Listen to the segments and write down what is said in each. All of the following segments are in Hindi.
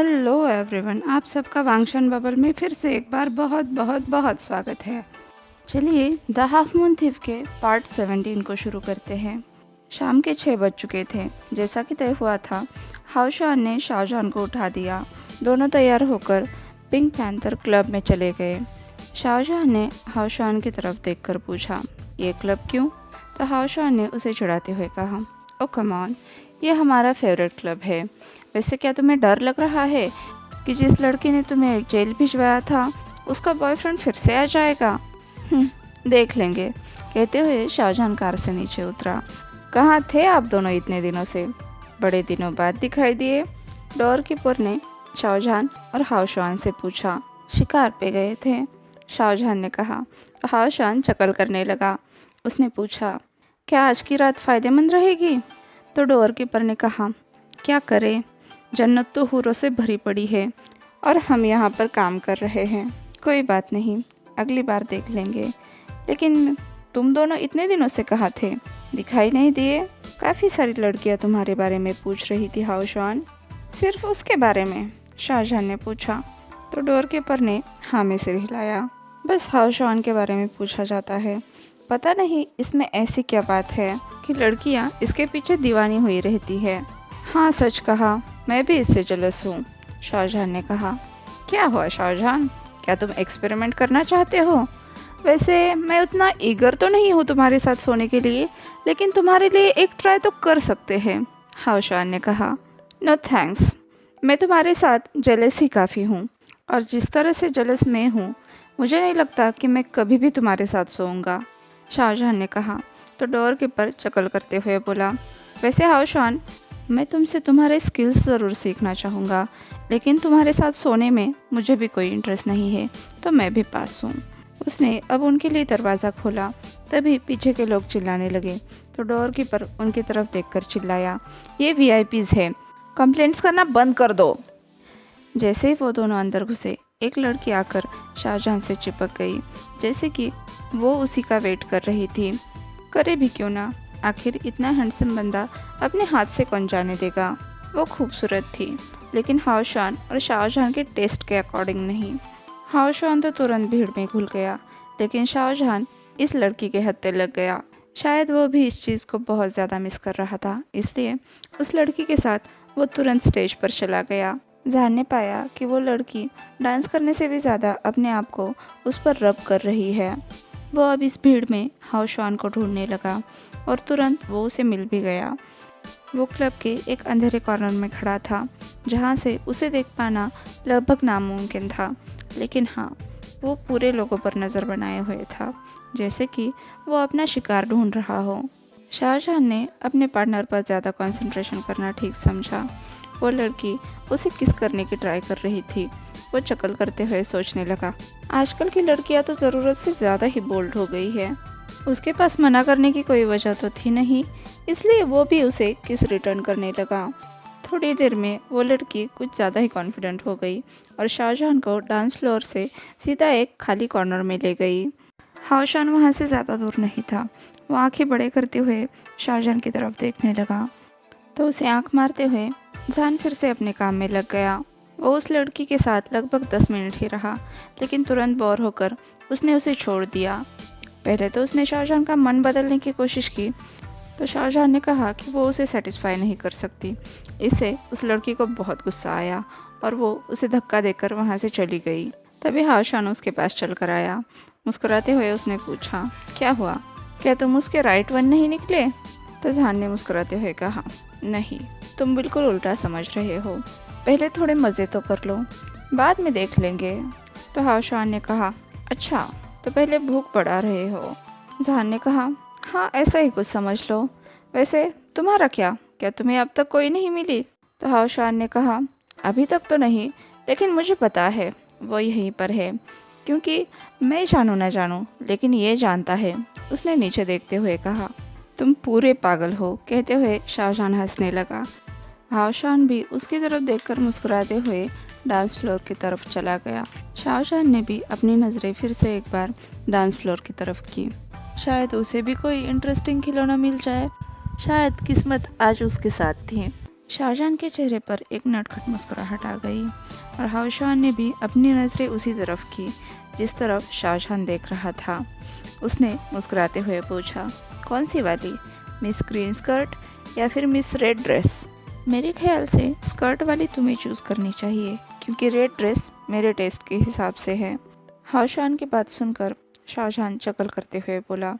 हेलो एवरीवन, आप सबका वांगशन बबल में फिर से एक बार बहुत बहुत बहुत स्वागत है। चलिए द हाफ मून थीफ के पार्ट 17 को शुरू करते हैं। शाम के 6 बज चुके थे। जैसा कि तय हुआ था, हाउशान ने शाहजहान को उठा दिया। दोनों तैयार होकर पिंक पैंथर क्लब में चले गए। शाहजहान ने हाउशान की तरफ देखकर पूछा, ये क्लब क्यों? तो हाउशान ने उसे चिढ़ाते हुए कहा, ओ कम ऑन, ये हमारा फेवरेट क्लब है। वैसे क्या तुम्हें डर लग रहा है कि जिस लड़की ने तुम्हें जेल भिजवाया था उसका बॉयफ्रेंड फिर से आ जाएगा? देख लेंगे। कहते हुए शाहजहान कार से नीचे उतरा। कहाँ थे आप दोनों इतने दिनों से? बड़े दिनों बाद दिखाई दिए, डोरकीपर ने शाहजहान और हाउशान से पूछा। शिकार पे गए थे, शाहजहान ने कहा। हाउशान चकल करने लगा। उसने पूछा, क्या आज की रात फ़ायदेमंद रहेगी? तो डोरकीपर ने कहा, क्या करें, जन्नत तो हूरों से भरी पड़ी है और हम यहाँ पर काम कर रहे हैं। कोई बात नहीं, अगली बार देख लेंगे। लेकिन तुम दोनों इतने दिनों से कहाँ थे? दिखाई नहीं दिए। काफ़ी सारी लड़कियाँ तुम्हारे बारे में पूछ रही थी हाउशान। सिर्फ उसके बारे में? शाहजहान ने पूछा। तो डोरकीपर ने हाँ में सिर हिलाया। बस हाउशान के बारे में पूछा जाता है। पता नहीं इसमें ऐसी क्या बात है कि लड़कियाँ इसके पीछे दीवानी हुई रहती है। हाँ, सच कहा, मैं भी इससे जलस हूँ, शाहजहान ने कहा। क्या हुआ शाहजहान, क्या तुम एक्सपेरिमेंट करना चाहते हो? वैसे मैं उतना ईगर तो नहीं हूँ तुम्हारे साथ सोने के लिए, लेकिन तुम्हारे लिए एक ट्राई तो कर सकते हैं, हाउशान ने कहा। नो थैंक्स, मैं तुम्हारे साथ जलस ही काफ़ी हूँ, और जिस तरह से जलस मैं हूँ मुझे नहीं लगता कि मैं कभी भी तुम्हारे साथ सोऊंगा, शाहजहान ने कहा। तो डोरकीपर चकल करते हुए बोला, वैसे हाउशान, मैं तुमसे तुम्हारे स्किल्स ज़रूर सीखना चाहूँगा, लेकिन तुम्हारे साथ सोने में मुझे भी कोई इंटरेस्ट नहीं है, तो मैं भी पास हूँ। उसने अब उनके लिए दरवाज़ा खोला। तभी पीछे के लोग चिल्लाने लगे। तो डोरकीपर उनकी तरफ देखकर चिल्लाया, ये वीआईपीज़ है, कंप्लेंट्स करना बंद कर दो। जैसे ही वो दोनों अंदर घुसे, एक लड़की आकर शाहजहान से चिपक गई, जैसे कि वो उसी का वेट कर रही थी। करे भी क्यों ना, आखिर इतना हैंडसम बंदा अपने हाथ से कौन जाने देगा। वो खूबसूरत थी, लेकिन हाउशान और शाहजहान के टेस्ट के अकॉर्डिंग नहीं। हाउशान तो तुरंत भीड़ में घुल गया, लेकिन शाहजहान इस लड़की के हत्थे लग गया। शायद वो भी इस चीज़ को बहुत ज़्यादा मिस कर रहा था, इसलिए उस लड़की के साथ वो तुरंत स्टेज पर चला गया। जानने पाया कि वो लड़की डांस करने से भी ज़्यादा अपने आप को उस पर रब कर रही है। वो अब इस भीड़ में हाउशान को ढूंढने लगा और तुरंत वो उसे मिल भी गया। वो क्लब के एक अंधेरे कॉर्नर में खड़ा था, जहाँ से उसे देख पाना लगभग नामुमकिन था। लेकिन हाँ, वो पूरे लोगों पर नज़र बनाए हुए था, जैसे कि वो अपना शिकार ढूंढ रहा हो। शाहजहान ने अपने पार्टनर पर ज़्यादा कंसंट्रेशन करना ठीक समझा। वो लड़की उसे किस करने की ट्राई कर रही थी। वो चकल करते हुए सोचने लगा, आजकल की लड़कियां तो ज़रूरत से ज़्यादा ही बोल्ड हो गई है। उसके पास मना करने की कोई वजह तो थी नहीं, इसलिए वो भी उसे किस रिटर्न करने लगा। थोड़ी देर में वो लड़की कुछ ज़्यादा ही कॉन्फिडेंट हो गई और शाहजहान को डांस फ्लोर से सीधा एक खाली कॉर्नर में ले गई। हाउशान वहाँ से ज़्यादा दूर नहीं था। वो आंखें बड़े करते हुए शाहजहान की तरफ देखने लगा, तो उसे आंख मारते हुए जहान फिर से अपने काम में लग गया। वो उस लड़की के साथ लगभग 10 मिनट ही रहा, लेकिन तुरंत बोर होकर उसने उसे छोड़ दिया। पहले तो उसने शाहजहान का मन बदलने की कोशिश की, तो शाहजहान ने कहा कि वो उसे सेटिस्फाई नहीं कर सकती। इससे उस लड़की को बहुत गुस्सा आया और वो उसे धक्का देकर वहाँ से चली गई। तभी हाउशान उसके पास चल कर आया। मुस्कुराते हुए उसने पूछा, क्या हुआ, क्या तुम उसके राइट वन नहीं निकले? तो जहान ने मुस्कुराते हुए कहा, नहीं, तुम बिल्कुल उल्टा समझ रहे हो। पहले थोड़े मज़े तो कर लो, बाद में देख लेंगे। तो हाउशान ने कहा, अच्छा, तो पहले भूख बढ़ा रहे हो? जहान ने कहा, हाँ, ऐसा ही कुछ समझ लो। वैसे तुम्हारा क्या तुम्हें अब तक कोई नहीं मिली? तो हाउशान ने कहा, अभी तक तो नहीं, लेकिन मुझे पता है वो यहीं पर है, क्योंकि मैं जानूँ ना जानूँ, लेकिन ये जानता है। उसने नीचे देखते हुए कहा, तुम पूरे पागल हो। कहते हुए शाहजहान हंसने लगा। हाउशान भी उसकी तरफ देखकर मुस्कुराते हुए डांस फ्लोर की तरफ चला गया। शाहजहान ने भी अपनी नज़रें फिर से एक बार डांस फ्लोर की तरफ की। शायद उसे भी कोई इंटरेस्टिंग खिलौना मिल जाए। शायद किस्मत आज उसके साथ थी। शाहजहां के चेहरे पर एक नटखट मुस्कुराहट आ गई और हाउशान ने भी अपनी नज़रें उसी तरफ की जिस तरफ शाहजहां देख रहा था। उसने मुस्कुराते हुए पूछा, कौन सी वाली, मिस ग्रीन स्कर्ट या फिर मिस रेड ड्रेस? मेरे ख्याल से स्कर्ट वाली तुम्हें चूज़ करनी चाहिए क्योंकि रेड ड्रेस मेरे टेस्ट के हिसाब से है। हाउशान की बात सुनकर शाहजहां चकल करते हुए बोला,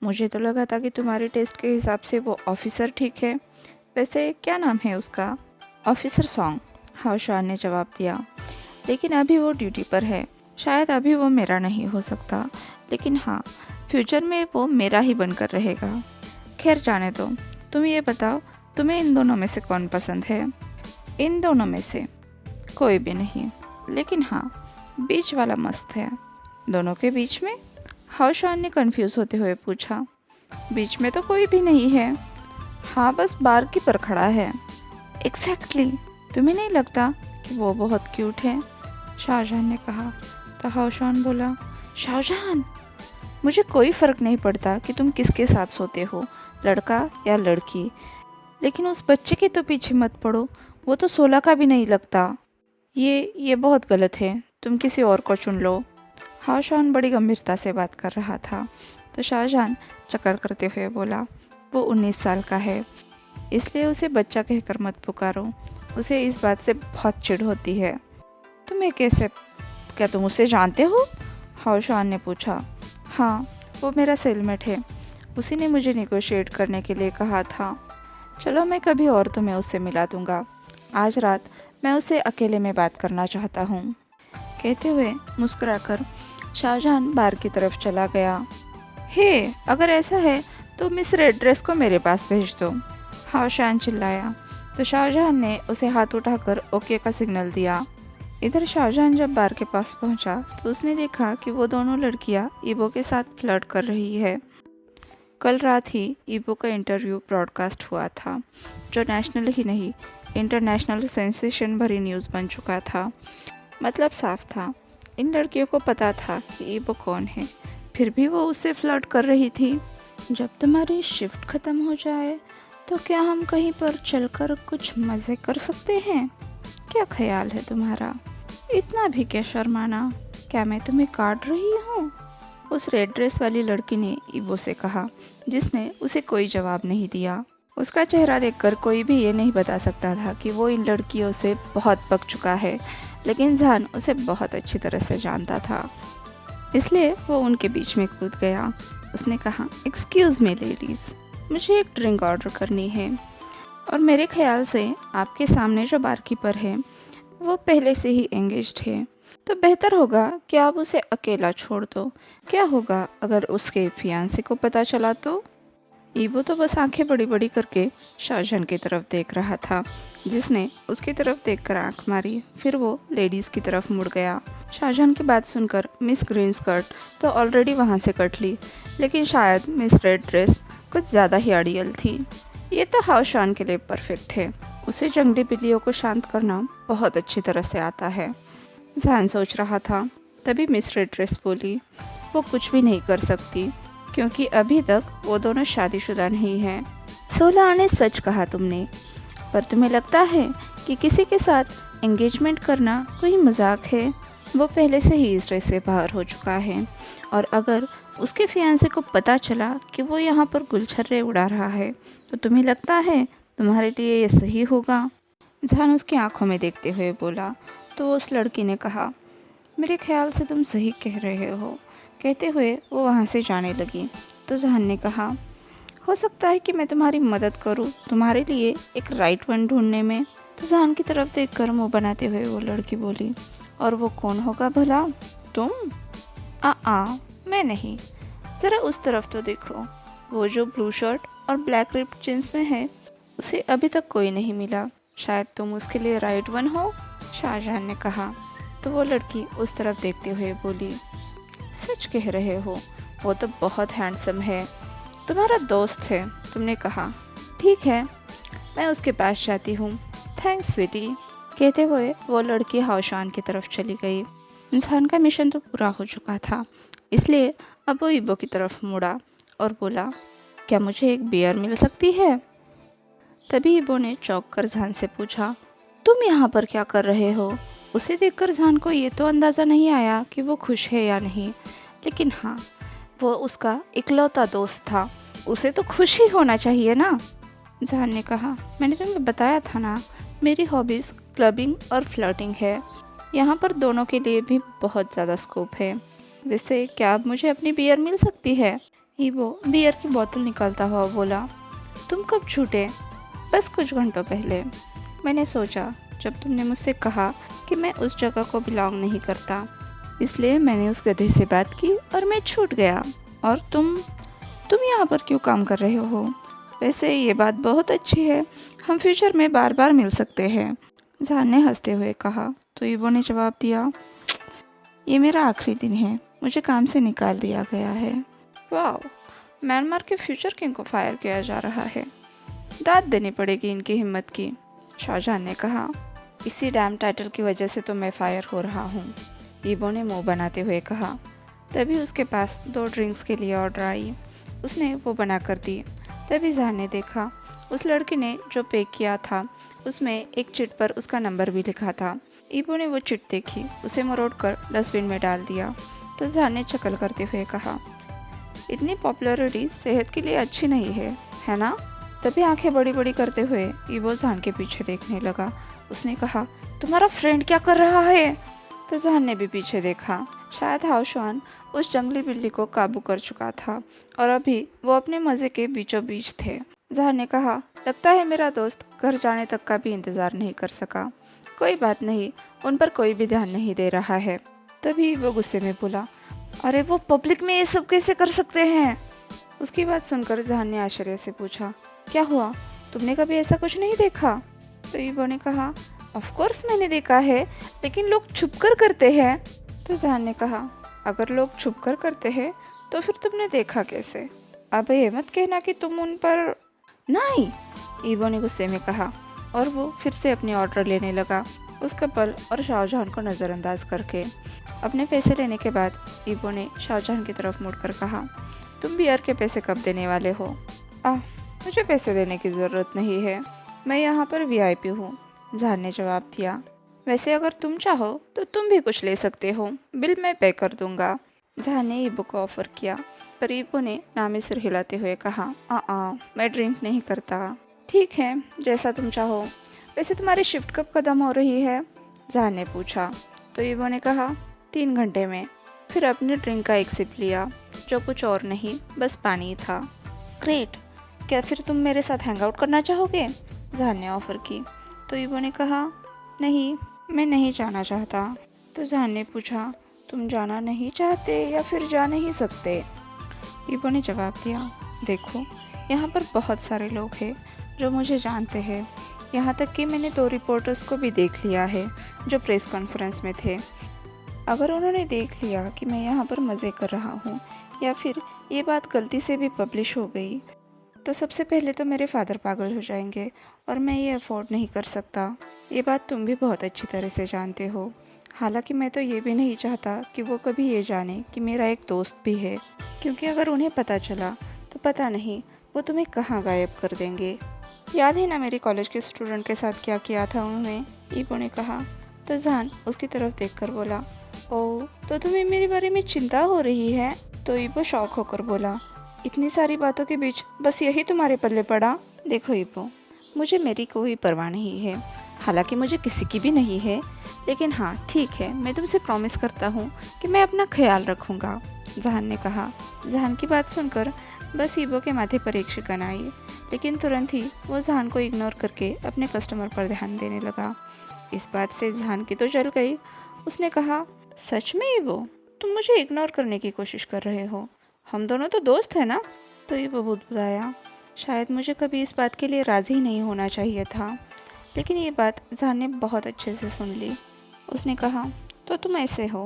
मुझे तो लगा था कि तुम्हारे टेस्ट के हिसाब से वो ऑफिसर ठीक है। वैसे क्या नाम है उसका? ऑफिसर सॉन्ग, हाउशान ने जवाब दिया। लेकिन अभी वो ड्यूटी पर है, शायद अभी वो मेरा नहीं हो सकता, लेकिन हाँ, फ्यूचर में वो मेरा ही बनकर रहेगा। खैर जाने दो, तुम ये बताओ तुम्हें इन दोनों में से कौन पसंद है? इन दोनों में से कोई भी नहीं, लेकिन हाँ, बीच वाला मस्त है। दोनों के बीच में? हाउशान ने कंफ्यूज होते हुए पूछा। बीच में तो कोई भी नहीं है। हाँ, बस बार की पर खड़ा है। एग्जैक्टली, तुम्हें नहीं लगता कि वो बहुत क्यूट है? शाहजहां ने कहा। तो हाउशान बोला, शाहजहां, मुझे कोई फ़र्क नहीं पड़ता कि तुम किसके साथ सोते हो, लड़का या लड़की, लेकिन उस बच्चे के तो पीछे मत पड़ो, वो तो 16 का भी नहीं लगता। ये बहुत गलत है, तुम किसी और को चुन लो। हाउशान बड़ी गंभीरता से बात कर रहा था। तो शाहजहां चक्कर करते हुए बोला, वो 19 साल का है, इसलिए उसे बच्चा कहकर मत पुकारो, उसे इस बात से बहुत चिढ़ होती है। तुम्हें कैसे, क्या तुम उसे जानते हो? हाउशान ने पूछा। हाँ, वो मेरा सेलमेट है, उसी ने मुझे नेगोशिएट करने के लिए कहा था। चलो मैं कभी और तुम्हें उससे मिला दूंगा, आज रात मैं उससे अकेले में बात करना चाहता हूँ। कहते हुए मुस्कुराकर शाहजहां बार की तरफ चला गया। हे, अगर ऐसा है तो मिस रेड ड्रेस को मेरे पास भेज दो, हाउशान चिल्लाया। तो शाहजहां ने उसे हाथ उठाकर ओके का सिग्नल दिया। इधर शाहजहां जब बार के पास पहुंचा तो उसने देखा कि वो दोनों लड़कियां ईबो के साथ फ्लर्ट कर रही है। कल रात ही ईबो का इंटरव्यू ब्रॉडकास्ट हुआ था, जो नेशनल ही नहीं इंटरनेशनल सेंसेशन भरी न्यूज़ बन चुका था। मतलब साफ था, इन लड़कियों को पता था कि ईबो कौन है, फिर भी वो उससे फ्लर्ट कर रही थी। जब तुम्हारी शिफ्ट ख़त्म हो जाए तो क्या हम कहीं पर चलकर कुछ मज़े कर सकते हैं? क्या ख्याल है तुम्हारा? इतना भी क्या शर्माना, क्या मैं तुम्हें काट रही हूँ? उस रेड ड्रेस वाली लड़की ने ईबो से कहा, जिसने उसे कोई जवाब नहीं दिया। उसका चेहरा देखकर कोई भी ये नहीं बता सकता था कि वो इन लड़कियों से बहुत पक चुका है, लेकिन जहान उसे बहुत अच्छी तरह से जानता था, इसलिए वो उनके बीच में कूद गया। उसने कहा, एक्सक्यूज़ मी लेडीज़, मुझे एक ड्रिंक ऑर्डर करनी है, और मेरे ख्याल से आपके सामने जो बारकीपर है वो पहले से ही एंगेज्ड है, तो बेहतर होगा कि आप उसे अकेला छोड़ दो। क्या होगा अगर उसके फियांसे को पता चला तो? ईबो तो बस आंखें बड़ी बड़ी करके शाहजहां की तरफ देख रहा था, जिसने उसकी तरफ देखकर आंख मारी। फिर वो लेडीज़ की तरफ मुड़ गया। शाहजहां की बात सुनकर मिस ग्रीन स्कर्ट तो ऑलरेडी वहाँ से कट ली, लेकिन शायद मिस रेड ड्रेस कुछ ज़्यादा ही अड़ियल थी। ये तो हाउशान के लिए परफेक्ट है, उसे जंगली बिल्लियों को शांत करना बहुत अच्छी तरह से आता है, जहान सोच रहा था। तभी मिस रेड ड्रेस बोली, वो कुछ भी नहीं कर सकती क्योंकि अभी तक वो दोनों शादीशुदा नहीं हैं। 16 आने सच कहा तुमने, पर तुम्हें लगता है कि किसी के साथ एंगेजमेंट करना कोई मजाक है? वो पहले से ही इस रेस से बाहर हो चुका है, और अगर उसके फियांसे को पता चला कि वो यहाँ पर गुलछर्रे उड़ा रहा है तो तुम्हें लगता है तुम्हारे लिए ये सही होगा? जहान उसकी आंखों में देखते हुए बोला। तो उस लड़की ने कहा, मेरे ख्याल से तुम सही कह रहे हो। कहते हुए वो वहाँ से जाने लगी। तो जहान ने कहा, हो सकता है कि मैं तुम्हारी मदद करूँ तुम्हारे लिए एक राइट वन ढूंढने में। तो जहान की तरफ देखकर मुंह बनाते हुए वो लड़की बोली, और वो कौन होगा भला? तुम? मैं नहीं, ज़रा उस तरफ तो देखो, वो जो ब्लू शर्ट और ब्लैक रिप्ड जींस में है, उसे अभी तक कोई नहीं मिला, शायद तुम उसके लिए राइट वन हो, शाहजहां ने कहा। तो वो लड़की उस तरफ देखते हुए बोली, सच कह रहे हो, वो तो बहुत हैंडसम है, तुम्हारा दोस्त है तुमने कहा। ठीक है, मैं उसके पास जाती हूँ, थैंक्स स्वीटी। कहते हुए वो लड़की हाउशान की तरफ चली गई। इंसान का मिशन तो पूरा हो चुका था, इसलिए अब वो ईबो की तरफ मुड़ा और बोला, क्या मुझे एक बियर मिल सकती है? तभी इबो ने चौंक कर जहान से पूछा, तुम यहाँ पर क्या कर रहे हो? उसे देखकर जहान को ये तो अंदाज़ा नहीं आया कि वो खुश है या नहीं, लेकिन हाँ, वो उसका इकलौता दोस्त था, उसे तो खुश ही होना चाहिए ना। जहान ने कहा, मैंने तुम्हें बताया था ना, मेरी हॉबीज़ क्लबिंग और फ्लर्टिंग है। यहाँ पर दोनों के लिए भी बहुत ज़्यादा स्कोप है। वैसे क्या अब मुझे अपनी बियर मिल सकती है? ईबो बियर की बोतल निकालता हुआ बोला, तुम कब छूटे? बस कुछ घंटों पहले। मैंने सोचा जब तुमने मुझसे कहा कि मैं उस जगह को बिलोंग नहीं करता, इसलिए मैंने उस गधे से बात की और मैं छूट गया। और तुम यहाँ पर क्यों काम कर रहे हो? वैसे ये बात बहुत अच्छी है, हम फ्यूचर में बार बार मिल सकते हैं, जहान ने हंसते हुए कहा। तो ईबो ने जवाब दिया, ये मेरा आखिरी दिन है, मुझे काम से निकाल दिया गया है। वाह, म्यांमार के फ्यूचर किंग को फायर किया जा रहा है, दाद देनी पड़ेगी इनकी हिम्मत की, शाहजहां ने कहा। इसी डैम टाइटल की वजह से तो मैं फायर हो रहा हूँ, ईबो ने मुंह बनाते हुए कहा। तभी उसके पास 2 ड्रिंक्स के लिए ऑर्डर आई, उसने वो बना कर दी। तभी जहान ने देखा उस लड़के ने जो पे किया था उसमें एक चिट पर उसका नंबर भी लिखा था। ईबो ने वो चिट देखी, उसे मरोड़ कर डस्टबिन में डाल दिया। तो जहान ने चकल करते हुए कहा, इतनी पॉपुलैरिटी सेहत के लिए अच्छी नहीं है ना? तभी आंखें बड़ी बड़ी करते हुए ईबो जहान के पीछे देखने लगा। उसने कहा, तुम्हारा फ्रेंड क्या कर रहा है? तो जहान ने भी पीछे देखा। शायद हाओशुआन उस जंगली बिल्ली को काबू कर चुका था और अभी वो अपने मज़े के बीचों बीच थे। जहान ने कहा, लगता है मेरा दोस्त घर जाने तक का भी इंतज़ार नहीं कर सका। कोई बात नहीं, उन पर कोई भी ध्यान नहीं दे रहा है। तभी वो गुस्से में बोला, अरे वो पब्लिक में ये सब कैसे कर सकते हैं? उसकी बात सुनकर जहान ने आश्चर्य से पूछा, क्या हुआ, तुमने कभी ऐसा कुछ नहीं देखा? तो ईबो ने कहा, ऑफ कोर्स मैंने देखा है, लेकिन लोग छुपकर करते हैं। तो जहान ने कहा, अगर लोग छुपकर करते हैं तो फिर तुमने देखा कैसे? अब ये मत कहना कि तुम उन पर। नहीं, ईबो ने गुस्से में कहा और वो फिर से अपनी ऑर्डर लेने लगा, उस कपल और शाहजहां को नज़रअंदाज करके। अपने पैसे लेने के बाद ईबो ने शाहजहां की तरफ मुड़कर कहा, तुम बियर के पैसे कब देने वाले हो? मुझे पैसे देने की ज़रूरत नहीं है, मैं यहाँ पर वीआईपी हूँ, जहान ने जवाब दिया। वैसे अगर तुम चाहो तो तुम भी कुछ ले सकते हो, बिल मैं पे कर दूंगा, जहान ने ईबो को ऑफर किया। पर ईबो ने नामी सिर हिलाते हुए कहा, मैं ड्रिंक नहीं करता। ठीक है, जैसा तुम चाहो। वैसे तुम्हारी शिफ्ट कब खत्म हो रही है? जहान ने पूछा। तो ईबो ने कहा, 3 घंटे में। फिर अपने ड्रिंक का एक सिप लिया, जो कुछ और नहीं बस पानी था। ग्रेट, क्या फिर तुम मेरे साथ हैंग आउट करना चाहोगे? जहान ने ऑफर की। तो ईबो ने कहा, नहीं, मैं नहीं जाना चाहता। तो जहान ने पूछा, तुम जाना नहीं चाहते या फिर जा नहीं सकते? ईबो ने जवाब दिया, देखो, यहाँ पर बहुत सारे लोग हैं जो मुझे जानते हैं, यहाँ तक कि मैंने 2 रिपोर्टर्स को भी देख लिया है जो प्रेस कॉन्फ्रेंस में थे। अगर उन्होंने देख लिया कि मैं यहाँ पर मज़े कर रहा हूँ या फिर ये बात गलती से भी पब्लिश हो गई, तो सबसे पहले तो मेरे फादर पागल हो जाएंगे और मैं ये अफोर्ड नहीं कर सकता। ये बात तुम भी बहुत अच्छी तरह से जानते हो। हालांकि मैं तो ये भी नहीं चाहता कि वो कभी ये जाने कि मेरा एक दोस्त भी है, क्योंकि अगर उन्हें पता चला तो पता नहीं वो तुम्हें कहाँ गायब कर देंगे। याद है ना मेरे कॉलेज के स्टूडेंट के साथ क्या किया था उन्होंने? ईबो ने कहा। तो जहान उसकी तरफ देखकर बोला, ओह, तो तुम्हें मेरे बारे में चिंता हो रही है? तो ईबो शॉक होकर बोला, इतनी सारी बातों के बीच बस यही तुम्हारे पल्ले पड़ा? देखो ईबो, मुझे मेरी कोई परवाह नहीं है, हालांकि मुझे किसी की भी नहीं है, लेकिन हाँ ठीक है, मैं तुमसे प्रॉमिस करता हूँ कि मैं अपना ख्याल रखूँगा, जहान ने कहा। जहान की बात सुनकर बस ईबो के माथे पर एक शिकन आई, लेकिन तुरंत ही वो जहान को इग्नोर करके अपने कस्टमर पर ध्यान देने लगा। इस बात से जहान की तो जल गई। उसने कहा, सच में ईबो, तुम मुझे इग्नोर करने की कोशिश कर रहे हो? हम दोनों तो दोस्त हैं ना? तो ईबो बुदबुदाया, शायद मुझे कभी इस बात के लिए राज़ी नहीं होना चाहिए था, लेकिन ये बात जहान ने बहुत अच्छे से सुन ली। उसने कहा, तो तुम ऐसे हो,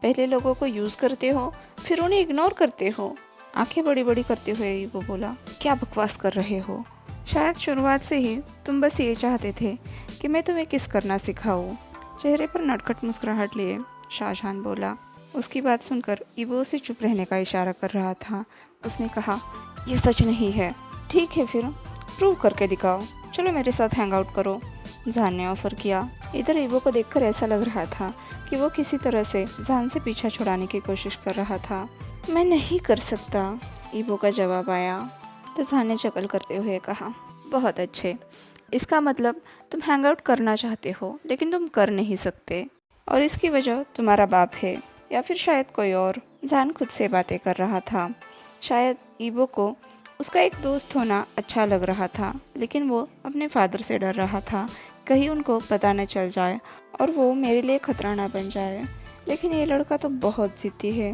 पहले लोगों को यूज़ करते हो फिर उन्हें इग्नोर करते हो? आंखें बड़ी बड़ी करते हुए ईबो बोला, क्या बकवास कर रहे हो? शायद शुरुआत से ही तुम बस ये चाहते थे कि मैं तुम्हें किस करना सिखाऊं। चेहरे पर नटखट मुस्कुराहट लिए शाहजहां बोला। उसकी बात सुनकर ईबो उसे चुप रहने का इशारा कर रहा था। उसने कहा, यह सच नहीं है। ठीक है फिर, प्रूव करके दिखाओ। चलो मेरे साथ हैंग आउट करो, जहान ने ऑफ़र किया। इधर ईवो को देखकर ऐसा लग रहा था कि वो किसी तरह से जहान से पीछा छुड़ाने की कोशिश कर रहा था। मैं नहीं कर सकता, ईवो का जवाब आया। तो जहान ने शक्ल करते हुए कहा, बहुत अच्छे, इसका मतलब तुम हैंग आउट करना चाहते हो लेकिन तुम कर नहीं सकते, और इसकी वजह तुम्हारा बाप है या फिर शायद कोई और। जहान खुद से बातें कर रहा था। शायद ईवो को उसका एक दोस्त होना अच्छा लग रहा था, लेकिन वो अपने फादर से डर रहा था, कहीं उनको पता न चल जाए और वो मेरे लिए खतरा ना बन जाए। लेकिन ये लड़का तो बहुत ज़िद्दी है,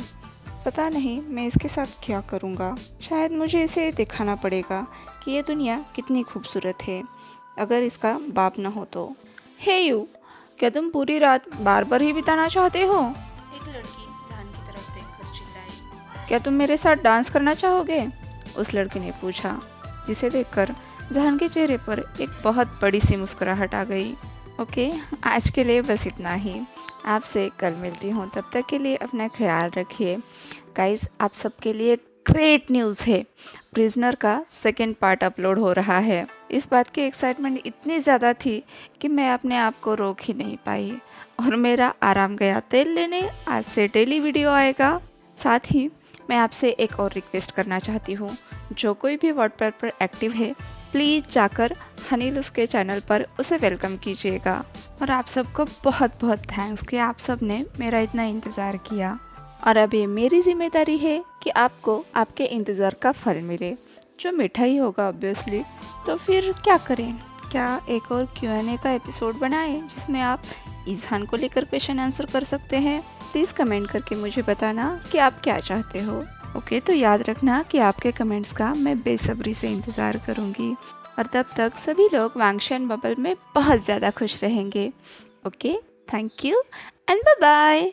पता नहीं मैं इसके साथ क्या करूँगा। शायद मुझे इसे दिखाना पड़ेगा कि ये दुनिया कितनी खूबसूरत है, अगर इसका बाप न हो तो। हे यू, क्या तुम पूरी रात बार बार ही बिताना चाहते हो? एक लड़की जहान की तरफ देखकर चिल्लाई। क्या तुम मेरे साथ डांस करना चाहोगे? उस लड़की ने पूछा, जिसे देखकर जहान के चेहरे पर एक बहुत बड़ी सी मुस्कुराहट आ गई। ओके, आज के लिए बस इतना ही। आपसे कल मिलती हूँ, तब तक के लिए अपना ख्याल रखिए। गाइस, आप सबके लिए ग्रेट न्यूज़ है, प्रिजनर का सेकंड पार्ट अपलोड हो रहा है। इस बात की एक्साइटमेंट इतनी ज़्यादा थी कि मैं अपने आप को रोक ही नहीं पाई, और मेरा आराम गया तेल लेने। आज से डेली वीडियो आएगा। साथ ही मैं आपसे एक और रिक्वेस्ट करना चाहती हूँ, जो कोई भी व्हाट्सएप पर एक्टिव है, प्लीज़ जाकर हनी लुफ के चैनल पर उसे वेलकम कीजिएगा। और आप सबको बहुत बहुत थैंक्स कि आप सब ने मेरा इतना इंतज़ार किया। और अब ये मेरी जिम्मेदारी है कि आपको आपके इंतज़ार का फल मिले, जो मीठा ही होगा ऑब्वियसली। तो फिर क्या करें, क्या एक और Q&A का एपिसोड बनाएं जिसमें आप ईज़हान को लेकर क्वेश्चन आंसर कर सकते हैं? प्लीज़ कमेंट करके मुझे बताना कि आप क्या चाहते हो। ओके, तो याद रखना कि आपके कमेंट्स का मैं बेसब्री से इंतज़ार करूँगी। और तब तक सभी लोग वांगशन बबल में बहुत ज़्यादा खुश रहेंगे। Okay, thank you and bye bye.